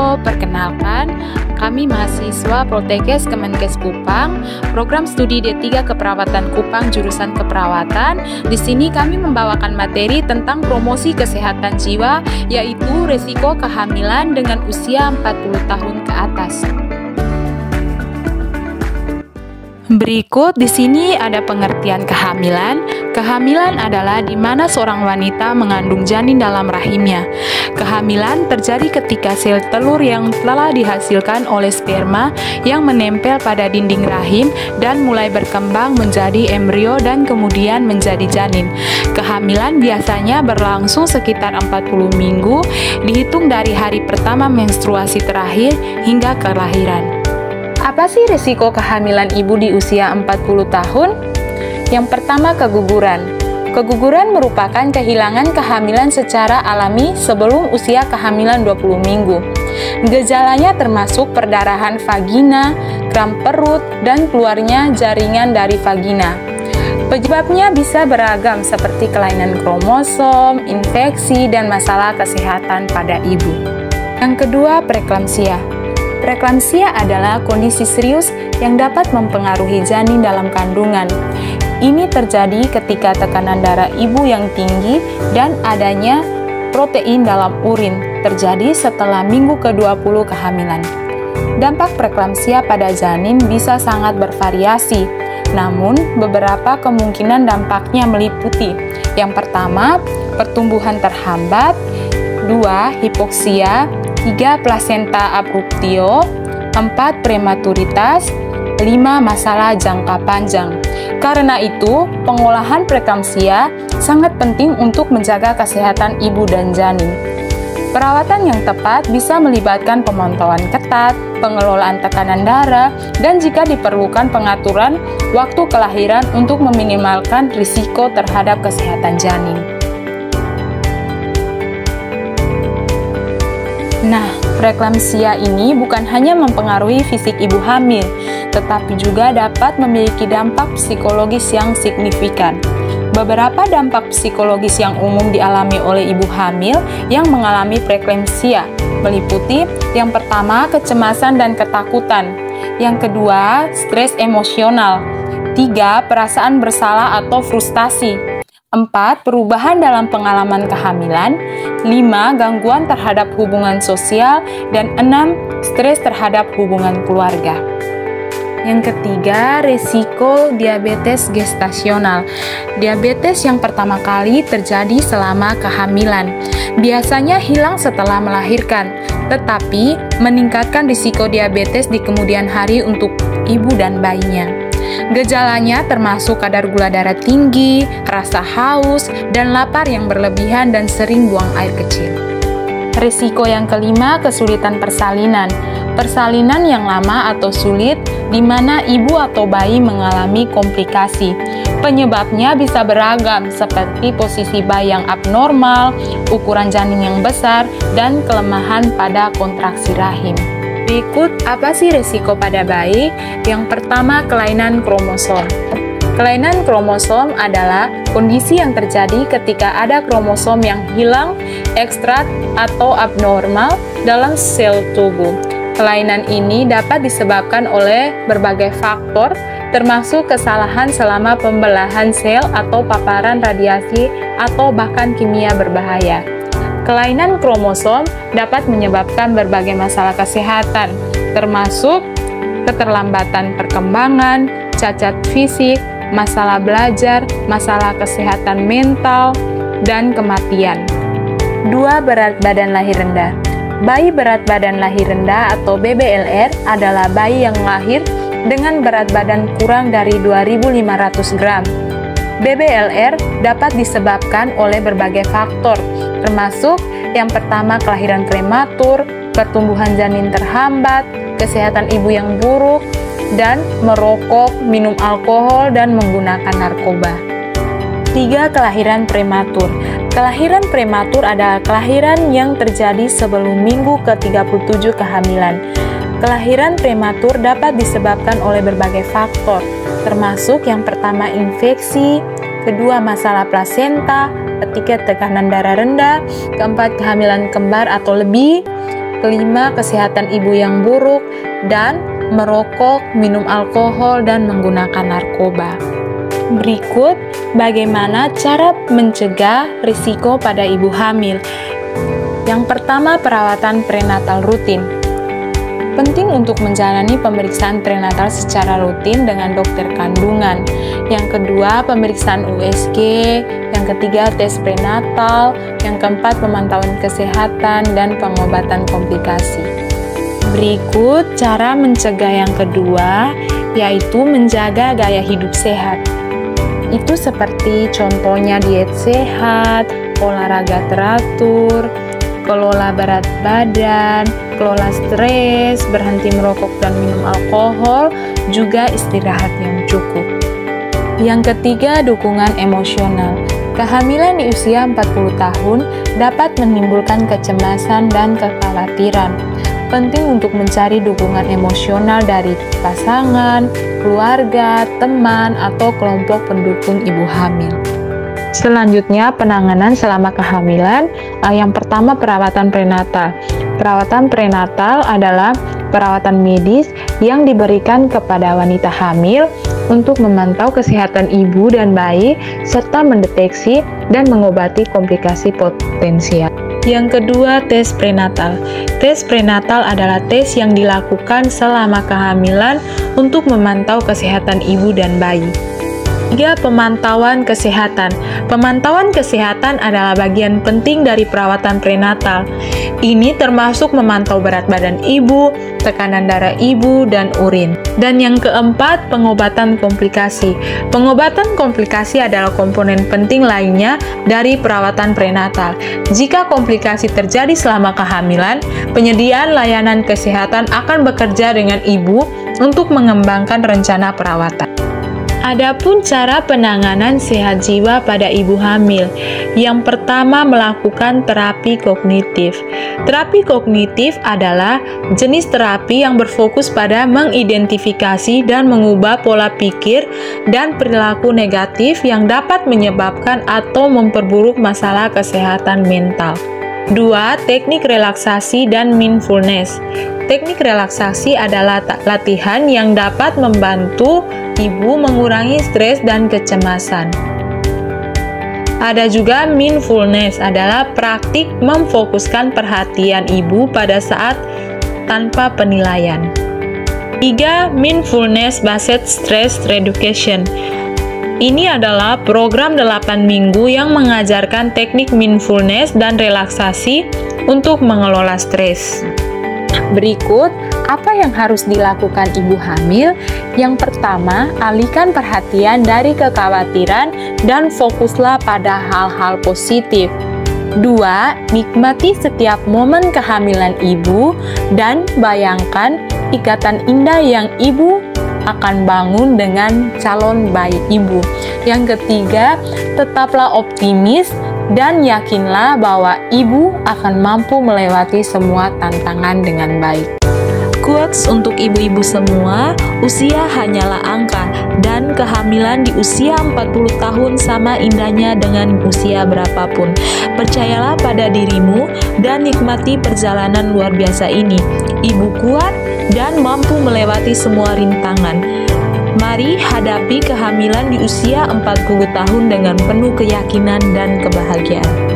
Halo, perkenalkan, kami mahasiswa Poltekkes Kemenkes Kupang, program studi D3 Keperawatan Kupang jurusan Keperawatan. Di sini kami membawakan materi tentang promosi kesehatan jiwa, yaitu resiko kehamilan dengan usia 40 tahun ke atas. Berikut di sini ada pengertian kehamilan. Kehamilan adalah di mana seorang wanita mengandung janin dalam rahimnya. Kehamilan terjadi ketika sel telur yang telah dihasilkan oleh sperma yang menempel pada dinding rahim dan mulai berkembang menjadi embrio dan kemudian menjadi janin. Kehamilan biasanya berlangsung sekitar 40 minggu, dihitung dari hari pertama menstruasi terakhir hingga kelahiran. Apa sih risiko kehamilan ibu di usia 40 tahun? Yang pertama, keguguran. Keguguran merupakan kehilangan kehamilan secara alami sebelum usia kehamilan 20 minggu. Gejalanya termasuk perdarahan vagina, kram perut, dan keluarnya jaringan dari vagina. Penyebabnya bisa beragam seperti kelainan kromosom, infeksi, dan masalah kesehatan pada ibu. Yang kedua, preeklamsia. Preeklamsia adalah kondisi serius yang dapat mempengaruhi janin dalam kandungan. Ini terjadi ketika tekanan darah ibu yang tinggi dan adanya protein dalam urin terjadi setelah minggu ke-20 kehamilan. Dampak preeklamsia pada janin bisa sangat bervariasi, namun beberapa kemungkinan dampaknya meliputi: yang pertama, pertumbuhan terhambat, 2. hipoksia, 3. plasenta abruptio, 4. prematuritas, 5. masalah jangka panjang. Karena itu, pengolahan preeklamsia sangat penting untuk menjaga kesehatan ibu dan janin. Perawatan yang tepat bisa melibatkan pemantauan ketat, pengelolaan tekanan darah, dan jika diperlukan pengaturan waktu kelahiran untuk meminimalkan risiko terhadap kesehatan janin. Nah, preeklamsia ini bukan hanya mempengaruhi fisik ibu hamil, tetapi juga dapat memiliki dampak psikologis yang signifikan. Beberapa dampak psikologis yang umum dialami oleh ibu hamil yang mengalami preeklamsia meliputi: yang pertama, kecemasan dan ketakutan, yang kedua, stres emosional, 3. perasaan bersalah atau frustasi, 4. perubahan dalam pengalaman kehamilan, 5. gangguan terhadap hubungan sosial, dan 6. stres terhadap hubungan keluarga. Yang ketiga, resiko diabetes gestasional. Diabetes yang pertama kali terjadi selama kehamilan. Biasanya hilang setelah melahirkan, tetapi meningkatkan risiko diabetes di kemudian hari untuk ibu dan bayinya. Gejalanya termasuk kadar gula darah tinggi, rasa haus, dan lapar yang berlebihan dan sering buang air kecil. Risiko yang kelima, kesulitan persalinan. Persalinan yang lama atau sulit, di mana ibu atau bayi mengalami komplikasi. Penyebabnya bisa beragam, seperti posisi bayi yang abnormal, ukuran janin yang besar, dan kelemahan pada kontraksi rahim. Berikut, apa sih risiko pada bayi? Yang pertama, kelainan kromosom. Kelainan kromosom adalah kondisi yang terjadi ketika ada kromosom yang hilang, ekstrak, atau abnormal dalam sel tubuh. Kelainan ini dapat disebabkan oleh berbagai faktor, termasuk kesalahan selama pembelahan sel atau paparan radiasi atau bahkan kimia berbahaya. Kelainan kromosom dapat menyebabkan berbagai masalah kesehatan, termasuk keterlambatan perkembangan, cacat fisik, masalah belajar, masalah kesehatan mental, dan kematian. 2. Berat badan lahir rendah. Bayi berat badan lahir rendah atau BBLR adalah bayi yang lahir dengan berat badan kurang dari 2.500 gram. BBLR dapat disebabkan oleh berbagai faktor, termasuk yang pertama, kelahiran prematur, pertumbuhan janin terhambat, kesehatan ibu yang buruk, dan merokok, minum alkohol, dan menggunakan narkoba. 3. Kelahiran prematur. Kelahiran prematur adalah kelahiran yang terjadi sebelum minggu ke-37 kehamilan. Kelahiran prematur dapat disebabkan oleh berbagai faktor, termasuk yang pertama infeksi, kedua masalah plasenta, ketiga tekanan darah rendah, keempat kehamilan kembar atau lebih, kelima, kesehatan ibu yang buruk, dan merokok, minum alkohol, dan menggunakan narkoba. Berikut bagaimana cara mencegah risiko pada ibu hamil. Yang pertama, perawatan prenatal rutin. Penting untuk menjalani pemeriksaan prenatal secara rutin dengan dokter kandungan. Yang kedua, pemeriksaan USG. Yang ketiga, tes prenatal. Yang keempat, pemantauan kesehatan dan pengobatan komplikasi. Berikut cara mencegah yang kedua, yaitu menjaga gaya hidup sehat. Itu seperti contohnya diet sehat, olahraga teratur, kelola berat badan, kelola stres, berhenti merokok dan minum alkohol, juga istirahat yang cukup. Yang ketiga, dukungan emosional. Kehamilan di usia 40 tahun dapat menimbulkan kecemasan dan kekhawatiran. Penting untuk mencari dukungan emosional dari pasangan, keluarga, teman, atau kelompok pendukung ibu hamil. Selanjutnya, penanganan selama kehamilan. Yang pertama, perawatan prenatal. Perawatan prenatal adalah perawatan medis yang diberikan kepada wanita hamil untuk memantau kesehatan ibu dan bayi, serta mendeteksi dan mengobati komplikasi potensial. Yang kedua, tes prenatal. Tes prenatal adalah tes yang dilakukan selama kehamilan untuk memantau kesehatan ibu dan bayi. 3. Pemantauan kesehatan. Pemantauan kesehatan adalah bagian penting dari perawatan prenatal. Ini termasuk memantau berat badan ibu, tekanan darah ibu, dan urin. Dan yang keempat, pengobatan komplikasi. Pengobatan komplikasi adalah komponen penting lainnya dari perawatan prenatal. Jika komplikasi terjadi selama kehamilan, penyediaan layanan kesehatan akan bekerja dengan ibu untuk mengembangkan rencana perawatan. Adapun cara penanganan sehat jiwa pada ibu hamil. Yang pertama, melakukan terapi kognitif. Terapi kognitif adalah jenis terapi yang berfokus pada mengidentifikasi dan mengubah pola pikir dan perilaku negatif yang dapat menyebabkan atau memperburuk masalah kesehatan mental. 2. Teknik relaksasi dan mindfulness. Teknik relaksasi adalah latihan yang dapat membantu ibu mengurangi stres dan kecemasan. Ada juga mindfulness, adalah praktik memfokuskan perhatian ibu pada saat tanpa penilaian. 3. Mindfulness-based stress reduction. Ini adalah program 8 minggu yang mengajarkan teknik mindfulness dan relaksasi untuk mengelola stres. Berikut, apa yang harus dilakukan ibu hamil? Yang pertama, alihkan perhatian dari kekhawatiran dan fokuslah pada hal-hal positif. 2. Nikmati setiap momen kehamilan ibu dan bayangkan ikatan indah yang ibu akan bangun dengan calon bayi ibu. Yang ketiga, tetaplah optimis dan yakinlah bahwa ibu akan mampu melewati semua tantangan dengan baik. Quotes untuk ibu-ibu semua, usia hanyalah angka dan kehamilan di usia 40 tahun sama indahnya dengan usia berapapun. Percayalah pada dirimu dan nikmati perjalanan luar biasa ini. Ibu kuat dan mampu melewati semua rintangan. Mari hadapi kehamilan di usia 40 tahun dengan penuh keyakinan dan kebahagiaan.